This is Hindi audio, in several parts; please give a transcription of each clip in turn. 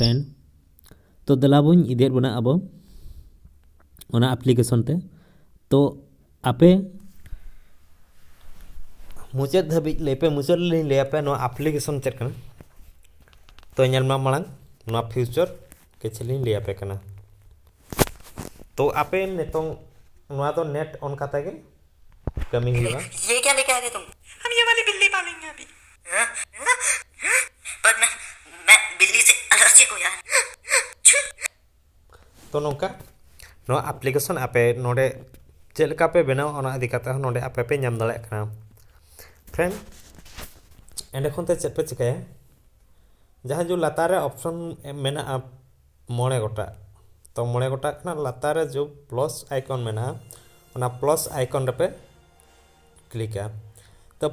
फ्रेंड तो दलाबुन इधर बना अब ओना एप्लीकेशन ते तो आपे मुचाद धाबी लेपे मुचाद लेपे नो एप्लीकेशन चेक करना तो ᱧᱮᱞ मांग नो फ्यूचर किछली लेपे करना तो आपे नितों नो तो नेट ऑन करते के कमी हुआ ये क्या लेके आ रहे तुम? हम ये वाली बिल्ली पालेंगे अभी। पर मैं बिल्ली से एलर्जी को यार। तो नोका नो एप्लीकेशन आपे नोडे चेलका पे बनाओ ओना अधिकाता नोडे आपे पे नाम दाड़े करना फ्रेंड एंड खनते चेक पे चिकाया जहाँ जो लातारे ऑप्शन मेना मोड़े गोटा तो मोड़े गोटा कना लातारे जो प्लस आइकन मेना ओना प्लस आइकन रे पे क्लिक आ तो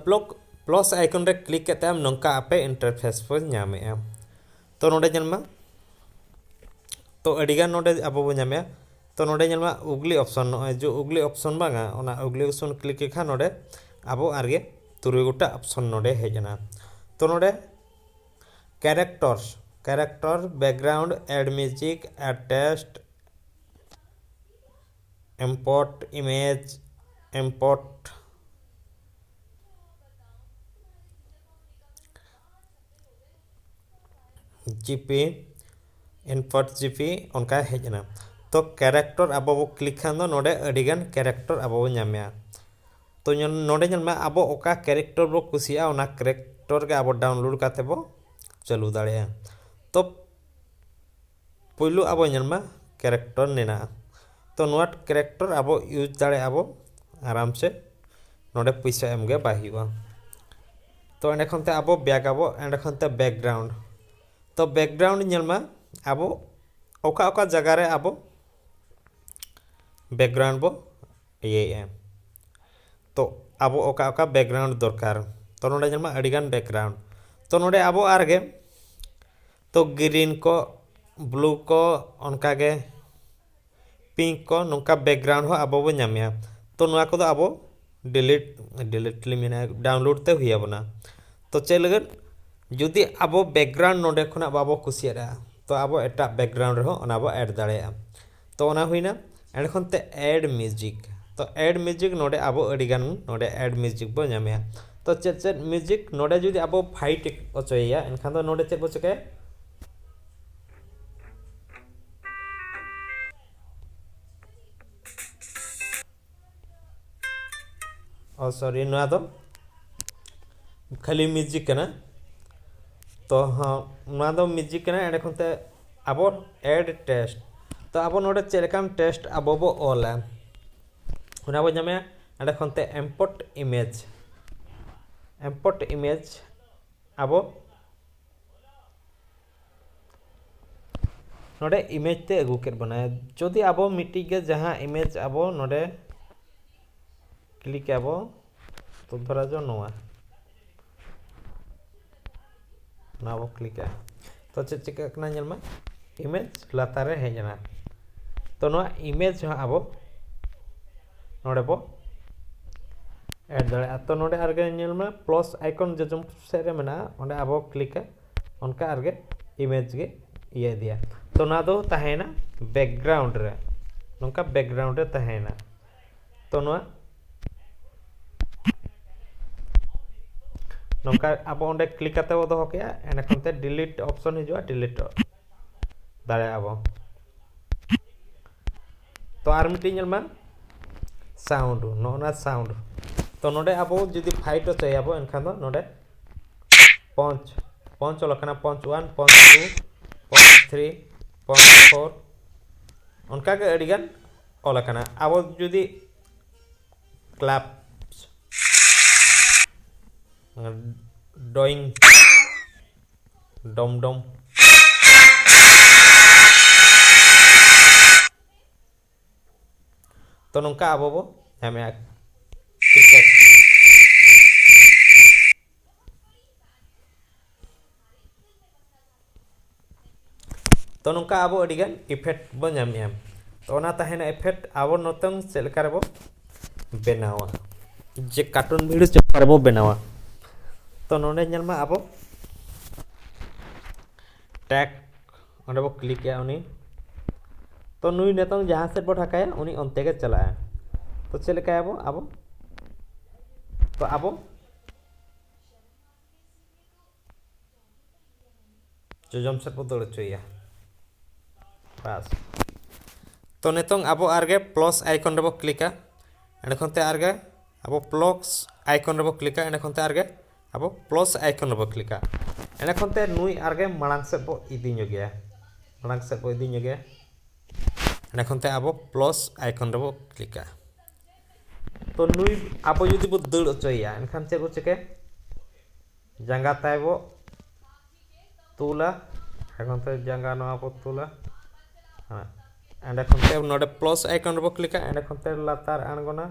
प्लस आइकन रे क्लिक करते हम नंका आपे इंटरफेस पर नामे तो नोडे जन्मा तो अडिगान नोडे अब बो नामे तो नोडे जन्मा उगली ऑप्शन जो उगली ऑप्शन बांगा ओना उगली ऑप्शन क्लिक खा नोडे अब आगे तुरुई गोटा ऑप्शन नोडे हेजना तो नोडे character background add music add text import image import GP import GP उनका हेजना तो कैरेक्टर अब क्लिक खान नोडे अडिगान कैरेक्टर अब नामे तो नोडे जन्मा अब ओका कैरेक्टर बो कुसिया ओना कैरेक्टर के अब डाउनलोड करते बो चालू दाड़े तो पुलू अब जन्मा कैरेक्टर नेना तो नोट कैरेक्टर अब यूज दाड़े अब आराम से नोडे पैसा एमगे बाहिवा तो एंड खनते अब बैक अब एंड खनते बैकग्राउंड तो बैकग्राउंड जन्मा अब ओका ओका जगह रे अब बैकग्राउंड बो ये तो अब ओका ओका बैकग्राउंड दरकार तो नोडे जन्मा अडिगान बैकग्राउंड तो नोडे अब आरगे तो ग्रीन को ब्लू को उनकागे पिंक को नौका बैकग्राउंड हो अब बो नामे तो नोआ को अब डिलीट मेना डाउनलोड ते हुई बना तो चे लगन जुदी अब बैकग्राउंड नोडे खना बाबो कुसिया तो अब एटा बैकग्राउंड रहो ओना अब ऐड दाड़ेया तो ओना हुईना एंड खनते ऐड म्यूजिक तो ऐड म्यूजिक नोडे अब अडिगान नोडे ऐड म्यूजिक बो नामे तो चेक म्यूजिक नोडे जुदी अब फाइट अचोया एनखान तो नोडे चेक बो चके सॉरी ना तो खाली म्यूजिक करना तो हाँ ना तो म्यूजिक करना एंड खनते अब ऐड टेस्ट तो अब नोडे चेलकाम टेस्ट अब बो ऑला उना बो नामे एंड खनते इंपोर्ट इमेज अब नोडे इमेज ते अगू कर बना जदि अब मिट्टी के जहाँ इमेज अब नोडे क्लिक अब तो धरा जो नोआ ना अब क्लिक तो चे चिका कना जलमा इमेज लातारे हेजना तो नोआ इमेज अब नोडे बो ऐड दाड़े तो नोडे आरगे जलमा प्लस आइकन जजम से रे मेना ओंडे अब क्लिक उनका आरगे इमेज गे ये दिया तो ना दो तहेना बैकग्राउंड रे नोका बैकग्राउंड रे तहेना तो नोआ नोका अब ओंडे क्लिक करते वो दो क्या एंड खनते डिलीट ऑप्शन हिजुआ डिलीट दाड़े अब तो आर मिटी जलमा साउंड नोना साउंड तो नोडे अब जुदी फाइट चाहिए अब एनखान दो नोडे पंच लखना पंच 1 पंच 2 पंच 3 पंच 4 उनका के अडिगान ओलकना अब जुदी क्लैप डॉइंग डम डम तो नौका अब बो नामे क्रिकेट तो नौका अब अडिगान इफेक्ट बो नामे तो ओना तहेना इफेक्ट अब नतंग चेलका रे बो बनावा जे कार्टून वीडियो चेलका रे बो बनावा तो नोडे जलमा अब टैग ᱚᱸᱰᱮ ᱵᱚ ᱠᱞᱤᱠᱮᱜᱼᱟ ᱩᱱᱤ तो नुई नितों जहाँ सेट बो ढाकाया उनी अंते के चलाया तो चेक लेकाया आबो तो आबो जोजम सेट बो दौड़ चुया बस तो नितों आबो आरगे प्लस आइकन रे बो क्लिका एंड खनते आरगे आबो प्लस आइकन रे बो क्लिका एंड खनते आरगे आबो प्लस आइकन रे बो क्लिका एंड खनते नुई आरगे मांग सेट बो इदी ᱧᱚᱜᱮᱭᱟ मांग सेट बो इदी ᱧᱚᱜᱮᱭᱟ एंड खनते आबो प्लस आइकन रे बो क्लिका तो नुई आबो जुदी बो दौड़ अचोया एनखान चेक बो चिके जांगा ताय बो तुला एखनते जांगा नवा बो तुला हाँ एंड खनते नोडे प्लस आइकन रे बो क्लिका एंड खनते लातार आंगोना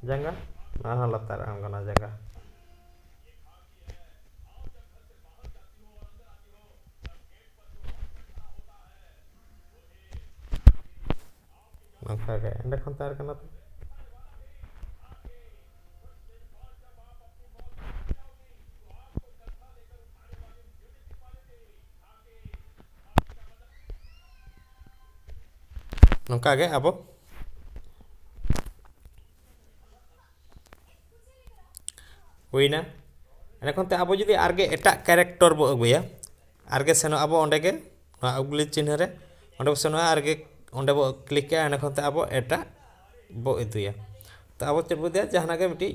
जांगा ना लातार आंगोना जांगा नंका के एंड खनते आर कना नंका के आबो हुईना एनखनते आबो जुदी आरगे एटा कैरेक्टर बो अगुया आरगे सेनो आबो ओंडे के उगली चिन्ह रे ओंडे बो सेनो आरगे ओंडे बो क्लिक के एनखनते आबो एटा बो इदुया तो आबो चेक बो दिया जहाना के मिटी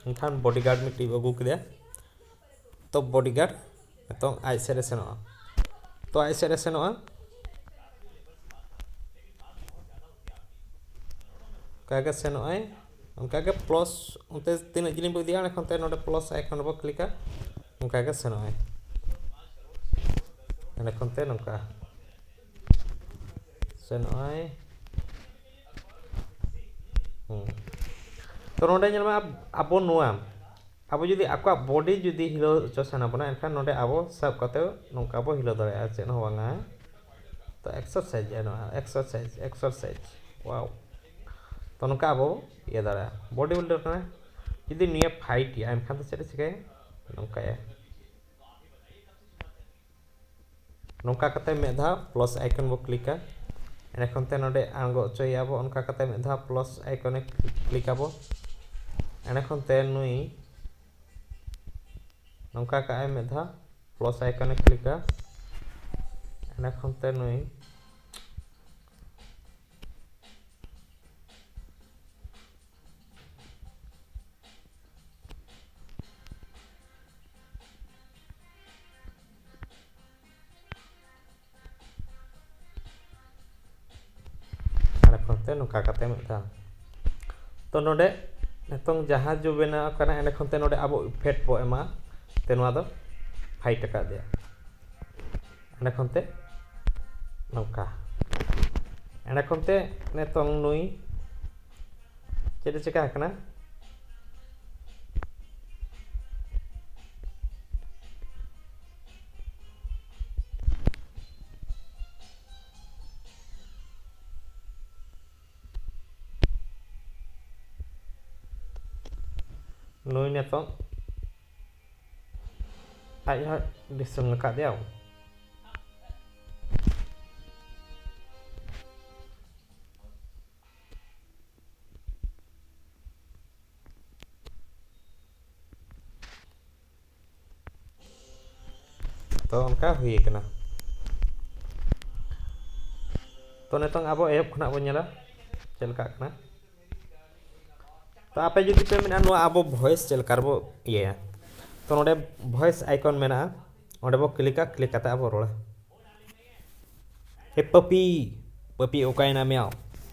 एनखान बॉडीगार्ड मिटी अगु किया तो बॉडीगार्ड तो आई सेरे सेनो तो आई सेरे सेनो कागे सेनो आए उनका के प्लस उनते तीन जिलिम बो दिया एखनते नोडे प्लस आइकन बो क्लिका उनका के सेनो आए एखनते नंका सेनो आए तो नोडे नेल मा आबो नोआ आबो जुदी आको बॉडी जुदी हिलो चोसना बना एनखान नोडे आबो सब कते नंका बो हिलो दरे आ चेन होवांगा तो एक्सरसाइज है ना एक्सरसाइज वाओ तो नौका अब ये दारा बॉडी बिल्डर का जुदी निया फाइट या एनखान तो चेक चिकाय नौका या नौका कते मेधा प्लस आइकन बो क्लिका एनखान ते नोडे आंगो चोया बो उनका कते मेधा प्लस आइकन क्लिका बो एनखान ते नुई नौका का आय मेधा प्लस आइकन क्लिका एनखान ते नुई नौका कते मिटा तो नोडे नितों जहाँ जो बेना कना एने खनते नोडे आबो इफेक्ट बो एमा ते नोआ दो फाइट का दिया एने खनते नौका एने खनते नितों नुई चेद चिका कना नुई नितों आया दिसुम का दिया तो उनका हुई कना तो नितों आबो एप खना बो नेला चलका कना तो आपे जुदी पे मेना नुआ आबो वॉइस चलकार बो ये तो नोडे वॉइस आइकन मेना ओंडे बो क्लिका क्लिक कते आबो रोड़ा हे पपी पपी ओकायना मेया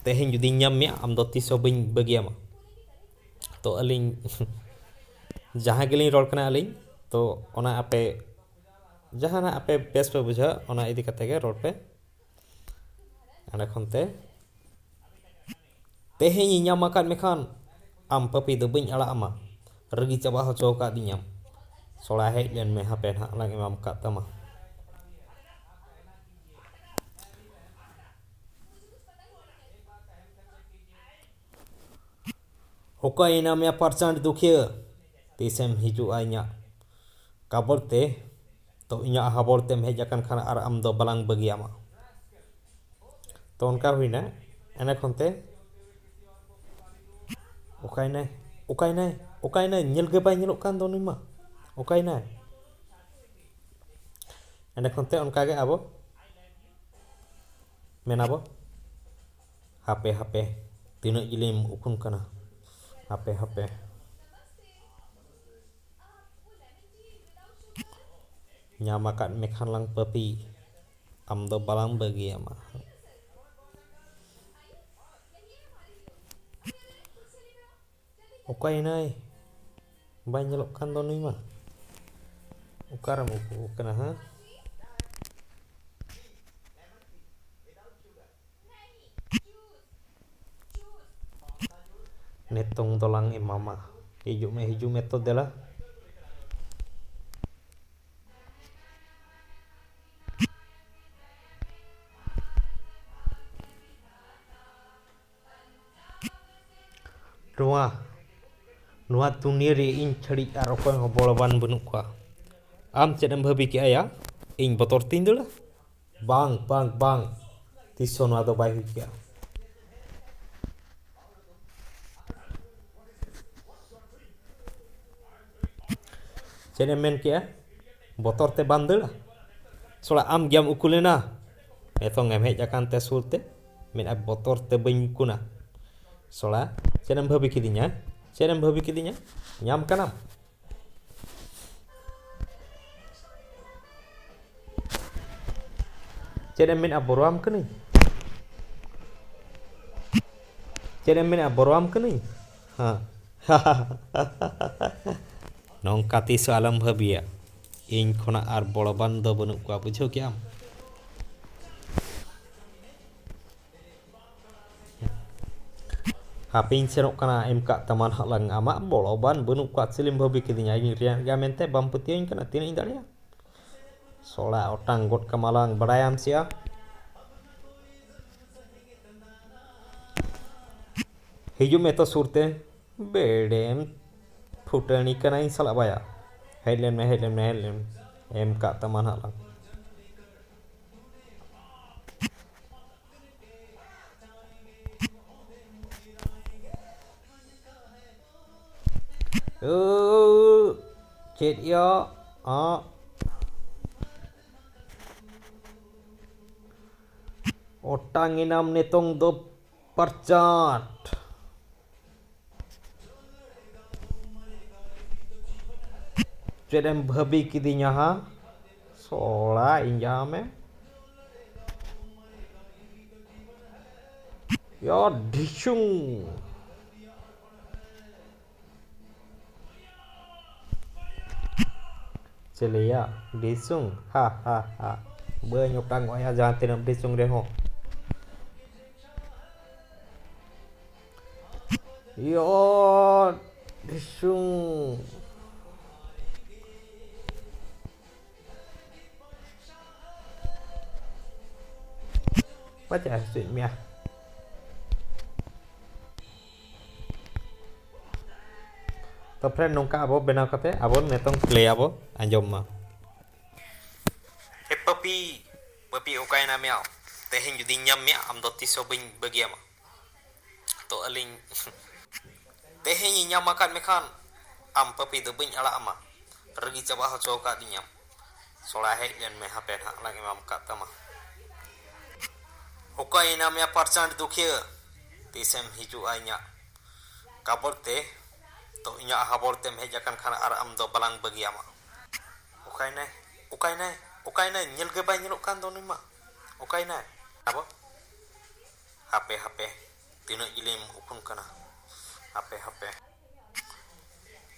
तेहें जुदी ᱧᱟᱢ मेया आम दो तीसो बइन बगियामा तो अलिंग जहां गेलिं रोड कना अलिंग तो ओना आपे जहां आपे बेस पे बुझा ओना इदी कते के रोड पे अने खनते तेहें ᱧᱟᱢ आकाद मेखान आम पपी दो बइन अड़ा आमा रगी चाबा होचो का दियाम सोड़ा हेज लेन में हापे ना लंग एमाम का तमा होकाइना में परचांड दुखिया तीसम हिजू आइया काबरते तो इᱧᱟᱹᱜ हाबोर तेम हेज आकान खान आर आम दो बालांग बगियामा तो उनका हुई ना एने खनते ओकायनाय nyel ge bay nyelok kan do nima ओकायनाय एने खनते उनका ge abo menabo hape tinak jilim ukun kana hape nyamakan mekhan lang papi am do balang bagi ama ओकायनाय bay nyelok kan do nima ukaram uku kana ha netong dolang imama hiju me to dela Nuah dunia re in cari arokoy ngoboloban bunuk kwa am cedem bhabi ki aya in botor tindula bang tison ado bai kia cedem men kia botor te bandela sola am giam ukulena etong em hej akan te sulte min ab botor te kuna sola cedem bhabi kidinya nyam kanam cedem min aboram keni ha nongka tiso alam bhabia ᱤᱧ ᱠᱷᱚᱱᱟᱜ ᱟᱨ ᱵᱚᱲᱚᱵᱟᱱ ᱫᱚ ᱵᱟᱹᱱᱩᱜ ᱠᱚᱣᱟ ᱵᱩᱡᱷᱟᱹᱣ ᱠᱮᱟᱢ ᱦᱟᱯᱮᱧ ᱥᱮᱱᱚᱜ ᱠᱟᱱᱟ ᱮᱢ ᱠᱟᱜ ᱛᱟᱢᱟ ᱱᱟᱦᱟᱜ ᱞᱟᱝ ᱟᱢᱟᱜ ᱵᱚᱲᱚᱵᱟᱱ ᱵᱟᱹᱱᱩᱜ ᱠᱚᱣᱟ ᱪᱮᱞᱮᱢ ᱵᱷᱟᱹᱵᱤ ᱠᱤᱫᱤᱧᱟ ᱤᱧ ᱨᱮᱭᱟᱜ ᱜᱮ ᱢᱮᱱᱛᱮ ᱵᱟᱢ ᱯᱟᱹᱛᱭᱟᱹᱣᱤᱧ ᱠᱟᱱᱟ ᱛᱤᱱᱟᱹᱜ ᱤᱧ ᱫᱟᱲᱮᱭᱟᱜᱼᱟ ᱥᱚᱲᱟ ᱚᱴᱟᱝ ᱜᱚᱫ ᱠᱟᱢᱟᱞᱟᱝ ᱵᱟᱲᱟᱭᱟᱢ ᱪᱮᱭᱟ ᱦᱤᱡᱩᱜ ᱢᱮ ᱛᱚ ᱥᱩᱨᱛᱮ ᱵᱮᱰᱮᱢ ᱯᱷᱩᱴᱟᱹᱱᱤ ᱠᱟᱱᱟᱧ ᱥᱟᱞᱟᱜ ᱵᱟᱭᱟ ᱦᱮᱡ ᱞᱮᱱ ᱢᱮ ᱮᱢ ᱠᱟᱜ ᱛᱟᱢᱟ ᱱᱟᱦᱟᱜ ᱞᱟᱝ chết yo otanginam netong do parcat cedem bhabi kidinya ha sola injame yo disung Celia disung ha bơ nhục tăng gọi ra tiền disung đây ho yo disung baca chuyện mia तो फ्रेंड नौका अब बेनाव कते अब नेतों प्ले अब आंजम मा हे पपी ओकायना मेयाव तेहें जुदी nyam मेया आम दो तिसो बिन बगियामा तो अलिंग तेहें nyam akan mekan am puppy दो बिन ala ama regi coba hoco ka dinyam sola hej len me hapen hak lang imam kata ma ओकायना मेया परचांड दुखिया tisem hiju anya kabor te तो इኛ हाबोर तेम हेज आकान खान आर आम दो बालांग बगियामा ओकायनाय nyel ge bay nyelok kan do nima ओकायनाय abo hape tinak jilim ukun kana hape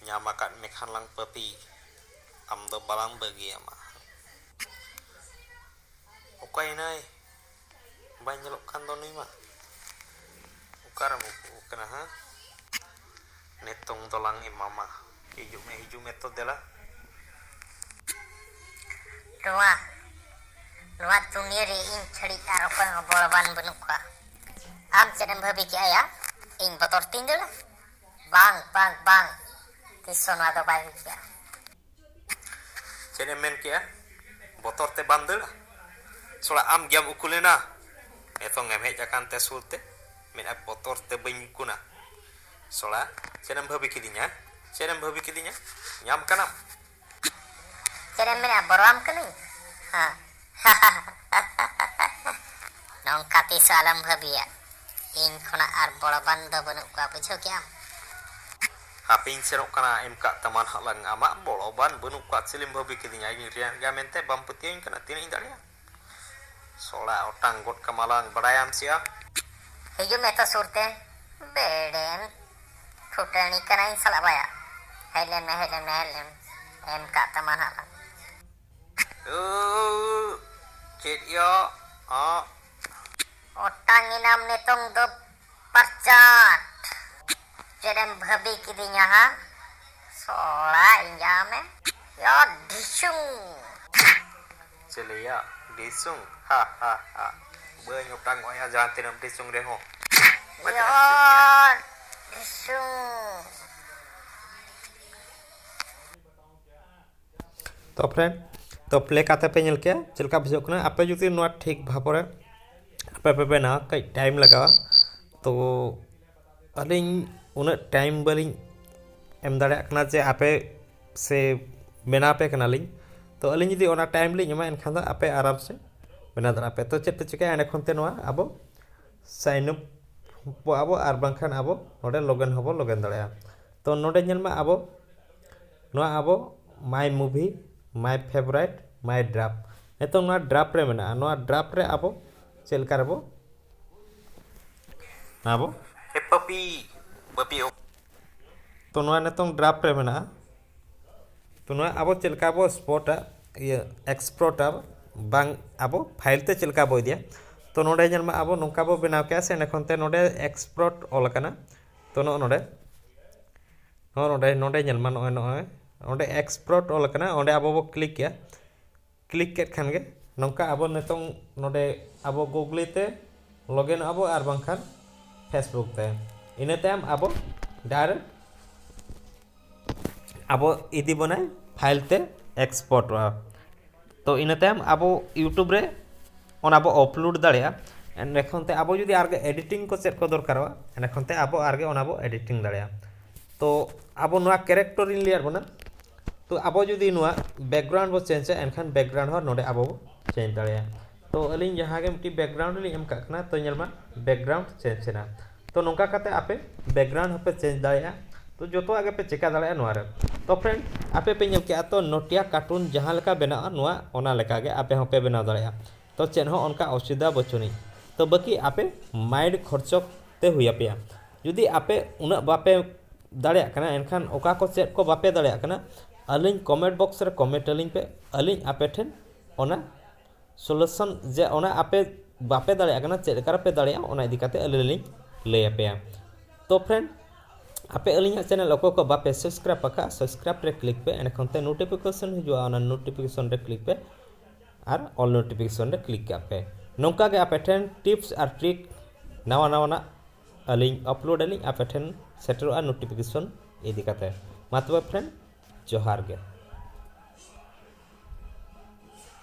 nyamakan mekhan lang papi am do balang bगियामा ओकायनाय bay nyelok kan do nima ukaram ukana ha netong dolang imama hiju me to dela Nuah dunia re in cari arokoy ngoboloban bunuk kwa am cedem bhabi ki aya ing botor tindula bang tison ado bai kia cedem men kia botol te bandel sola am jam ukulena etong em hej akan te sulte min ap botol te bengkuna sola cenam bhabi kidinya nyam kanam Cenam mina boram kani ha nongka tisu alam bhabia इन खना आर बड़ा बंद बनuk का बुझो क्या haping serok kana em ka taman halang ama boloban benuk ka silim bhabi kidinya ing rian ga mente bamputieun kana tini daria sola otang got kamalang badayam sia hiju meta surte beden futani kana in salabaya helem em ka taman halang chet yo otang inam netong do parcat Cenam bhabi kidinya ha sola injame ya disung celia disung ha beung otang oya jalan tinam disung deh ho ya disung तो फ्रेंड तो प्ले काते पे नल के चलका बुझो कना आपे जुदी नोआ ठीक भापरे आपे ना कई टाइम लगावा तो अलिंग उन टाइम बलिंग एम दाड़े कना जे आपे से बेना पे कना लिंग तो अलिंग जुदी ओना टाइम लिंग एमा एनखान दा आपे आराम से बेना दाड़ा पे तो चेत चिका एने खनते नोआ आबो साइन अप आबो आर बांखान आबो नोडे लॉगिन होबो लॉगिन दाड़ेया तो नोडे नेलमा आबो नोआ आबो my movie my favourite my draft नितों नोआ ड्राफ्ट रे मेना नोआ ड्राफ्ट रे आबो चेलका रेबो आबो हे पपी तो नोआ नितों ड्राफ्ट रे मेना तो नोआ आबो चेलका आबो स्पोर्ट ये एक्सपोर्ट बांग आबो फाइल ते चेलका बो दिया तो नोडे नेलमा आबो नोंका बो बनाव के से नखनते नोडे एक्सपोर्ट ऑल कना तो नोडे नेलमा नोडे एक्सपोर्ट ऑल कना ओंडे आबो बो क्लिक किया क्लिक केट खान गे नोंका आबो नितों नोडे आबो गूगल ते लॉगिन आबो आर बांखान फेसबुक ते इने तायम आबो डायरेक्ट आबो इदी बनाय फाइल ते एक्सपोर्ट तो इने तायम आबो यूट्यूब रे ओना आबो अपलोड दाड़ेया एनखनते आबो जुदी आरगे एडिटिंग को चेक को दरकारोआ एनखनते आबो आरगे ओना आबो एडिटिंग दाड़ेया तो आबो नोआ कैरेक्टर इन लियार बना तो आबो जुदी नोआ बैकग्राउंड बो चेंज एनखान बैकग्राउंड हो नोडे आबो चेंज दाड़ेया तो अलिंग जहाँ के मिट्टी बैकग्राउंड लिंग एम काकना तो नेलमा बैकग्राउंड चेंज ना तो नोंका काते आपे बैकग्राउंड पे चेंज दाड़ेया तो जोतो आगे पे चिका दाड़ेया नोआ रे तो फ्रेंड आपे पे नेल के तो नोटिया कार्टून जहाँ लेका बनाआ नोआ ओना लेका गे आपे होपे बना दाड़ेया तो चेन हो उनका असुविधा बचुनी तो बाकी आपे माइंड खर्चक ते हुई पेया जुदी आपे उना बापे दाड़ेया कना एनखान ओका को चेक को बापे दाड़ेया कना अलिंग कमेंट बॉक्स रे कमेंट अलिंग पे अलिंग आपे ठेन ओना सॉल्यूशन जे ओना आपे बापे दाड़ेया कना चेक लेका पे दाड़ेया ओना इदी काते अलिंग लय पेया तो फ्रेंड आपे अलिंग चैनल ओको को बापे सब्सक्राइब पका सब्सक्राइब रे क्लिक पे एनखनते नोटिफिकेशन हिजुआ ओना नोटिफिकेशन रे क्लिक पे और ऑल नोटिफिकेशन रे क्लिक का पे नौका के आपे ठेन टिप्स और ट्रिक नवा अलिंग अपलोड अलिंग आपे ठेन सेटरोआ नोटिफिकेशन इदी काते मा तबे फ्रेंड जोहार गे।